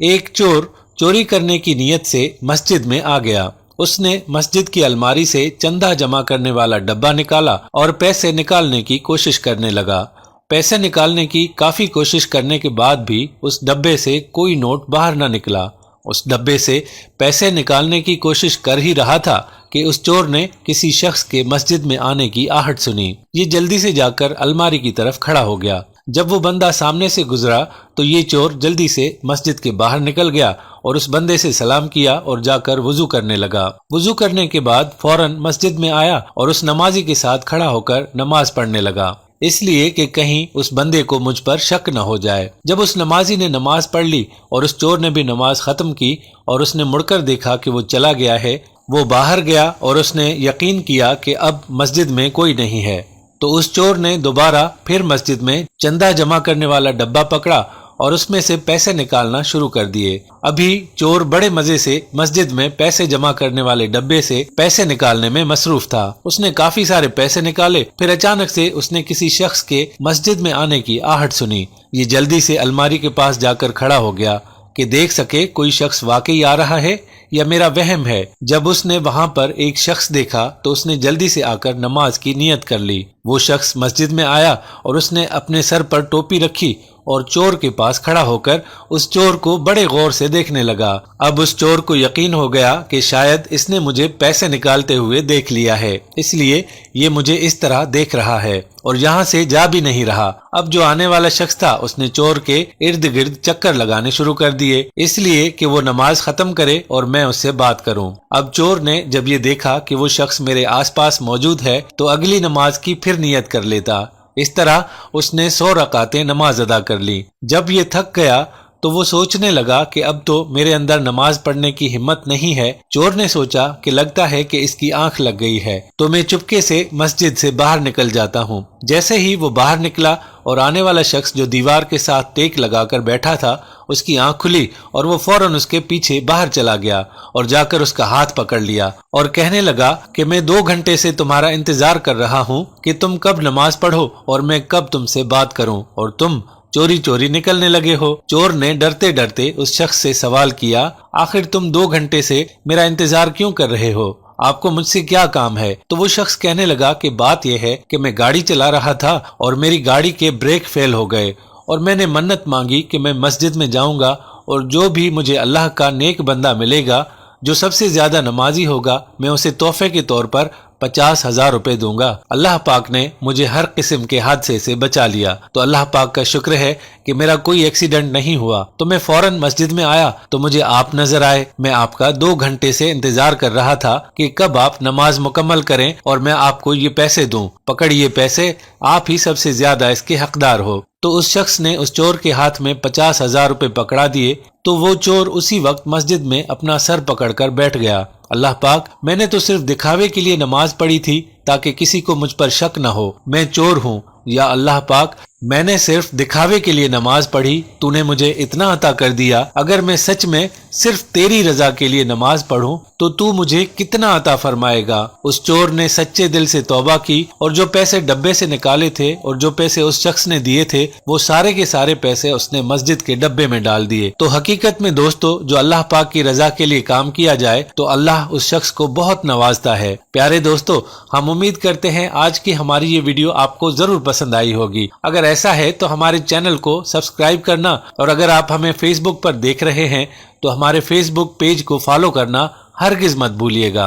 ایک چور چوری کرنے کی نیت سے مسجد میں آ گیا۔ اس نے مسجد کی الماری سے چندہ جمع کرنے والا ڈبہ نکالا اور پیسے نکالنے کی کوشش کرنے لگا۔ پیسے نکالنے کی کافی کوشش کرنے کے بعد بھی اس ڈبے سے کوئی نوٹ باہر نہ نکلا۔ اس ڈبے سے پیسے نکالنے کی کوشش کر ہی رہا تھا کہ اس چور نے کسی شخص کے مسجد میں آنے کی آہٹ سنی۔ یہ جلدی سے جا کر الماری کی طرف کھڑا ہو گیا۔ جب وہ بندہ سامنے سے گزرا تو یہ چور جلدی سے مسجد کے باہر نکل گیا اور اس بندے سے سلام کیا اور جا کر وضو کرنے لگا۔ وضو کرنے کے بعد فوراً مسجد میں آیا اور اس نمازی کے ساتھ کھڑا ہو کر نماز پڑھنے لگا، اس لیے کہ کہیں اس بندے کو مجھ پر شک نہ ہو جائے۔ جب اس نمازی نے نماز پڑھ لی اور اس چور نے بھی نماز ختم کی اور اس نے مڑ کر دیکھا کہ وہ چلا گیا ہے، وہ باہر گیا اور اس نے یقین کیا کہ اب مسجد میں کوئی نہیں ہے، تو اس چور نے دوبارہ پھر مسجد میں چندہ جمع کرنے والا ڈبہ پکڑا اور اس میں سے پیسے نکالنا شروع کر دیے۔ ابھی چور بڑے مزے سے مسجد میں پیسے جمع کرنے والے ڈبے سے پیسے نکالنے میں مصروف تھا۔ اس نے کافی سارے پیسے نکالے، پھر اچانک سے اس نے کسی شخص کے مسجد میں آنے کی آہٹ سنی۔ یہ جلدی سے الماری کے پاس جا کر کھڑا ہو گیا کہ دیکھ سکے کوئی شخص واقعی آ رہا ہے یا میرا وہم ہے۔ جب اس نے وہاں پر ایک شخص دیکھا تو اس نے جلدی سے آ کر نماز کی نیت کر لی۔ وہ شخص مسجد میں آیا اور اس نے اپنے سر پر ٹوپی رکھی اور چور کے پاس کھڑا ہو کر اس چور کو بڑے غور سے دیکھنے لگا۔ اب اس چور کو یقین ہو گیا کہ شاید اس نے مجھے پیسے نکالتے ہوئے دیکھ لیا ہے، اس لیے یہ مجھے اس طرح دیکھ رہا ہے اور یہاں سے جا بھی نہیں رہا۔ اب جو آنے والا شخص تھا اس نے چور کے ارد گرد چکر لگانے شروع کر دیے، اس لیے کہ وہ نماز ختم کرے اور میں اس سے بات کروں۔ اب چور نے جب یہ دیکھا کہ وہ شخص میرے آس پاس موجود ہے تو اگلی نماز کی پھر نیت کر لیتا۔ اس طرح اس نے 100 رکعتیں نماز ادا کر لی۔ جب یہ تھک گیا تو وہ سوچنے لگا کہ اب تو میرے اندر نماز پڑھنے کی ہمت نہیں ہے۔ چور نے سوچا کہ لگتا ہے کہ اس کی آنکھ لگ گئی ہے، تو میں چپکے سے مسجد سے باہر نکل جاتا ہوں۔ جیسے ہی وہ باہر نکلا اور آنے والا شخص جو دیوار کے ساتھ ٹیک لگا کر بیٹھا تھا اس کی آنکھ کھلی اور وہ فوراً اس کے پیچھے باہر چلا گیا اور جا کر اس کا ہاتھ پکڑ لیا اور کہنے لگا کہ میں 2 گھنٹے سے تمہارا انتظار کر رہا ہوں کہ تم کب نماز پڑھو اور میں کب تم سے بات کروں، اور تم چوری چوری نکلنے لگے ہو۔ چور نے ڈرتے ڈرتے اس شخص سے سوال کیا، آخر تم 2 گھنٹے سے میرا انتظار کیوں کر رہے ہو؟ آپ کو مجھ سے کیا کام ہے؟ تو وہ شخص کہنے لگا کہ بات یہ ہے کہ میں گاڑی چلا رہا تھا اور میری گاڑی کے بریک فیل ہو گئے اور میں نے منت مانگی کہ میں مسجد میں جاؤں گا اور جو بھی مجھے اللہ کا نیک بندہ ملے گا جو سب سے زیادہ نمازی ہوگا میں اسے تحفے کے طور پر 50,000 روپے دوں گا۔ اللہ پاک نے مجھے ہر قسم کے حادثے سے بچا لیا، تو اللہ پاک کا شکر ہے کہ میرا کوئی ایکسیڈنٹ نہیں ہوا۔ تو میں فوراً مسجد میں آیا تو مجھے آپ نظر آئے۔ میں آپ کا 2 گھنٹے سے انتظار کر رہا تھا کہ کب آپ نماز مکمل کریں اور میں آپ کو یہ پیسے دوں۔ پکڑیے پیسے، آپ ہی سب سے زیادہ اس کے حقدار ہو۔ تو اس شخص نے اس چور کے ہاتھ میں 50,000 روپے پکڑا دیے تو وہ چور اسی وقت مسجد میں اپنا سر پکڑ کر بیٹھ گیا۔ اللہ پاک، میں نے تو صرف دکھاوے کے لیے نماز پڑھی تھی تاکہ کسی کو مجھ پر شک نہ ہو، میں چور ہوں۔ یا اللہ پاک، میں نے صرف دکھاوے کے لیے نماز پڑھی، تو نے مجھے اتنا عطا کر دیا، اگر میں سچ میں صرف تیری رضا کے لیے نماز پڑھوں تو مجھے کتنا عطا فرمائے گا۔ اس چور نے سچے دل سے توبہ کی اور جو پیسے ڈبے سے نکالے تھے اور جو پیسے اس شخص نے دیے تھے وہ سارے کے سارے پیسے اس نے مسجد کے ڈبے میں ڈال دیے۔ تو حقیقت میں دوستو، جو اللہ پاک کی رضا کے لیے کام کیا جائے تو اللہ اس شخص کو بہت نوازتا ہے۔ پیارے دوستو، ہم امید کرتے ہیں آج کی ہماری یہ ویڈیو آپ کو ضرور پسند آئی ہوگی۔ اگر ایسا ہے تو ہمارے چینل کو سبسکرائب کرنا، اور اگر آپ ہمیں فیس بک پر دیکھ رہے ہیں تو ہمارے فیس بک پیج کو فالو کرنا ہرگز مت بھولیے گا۔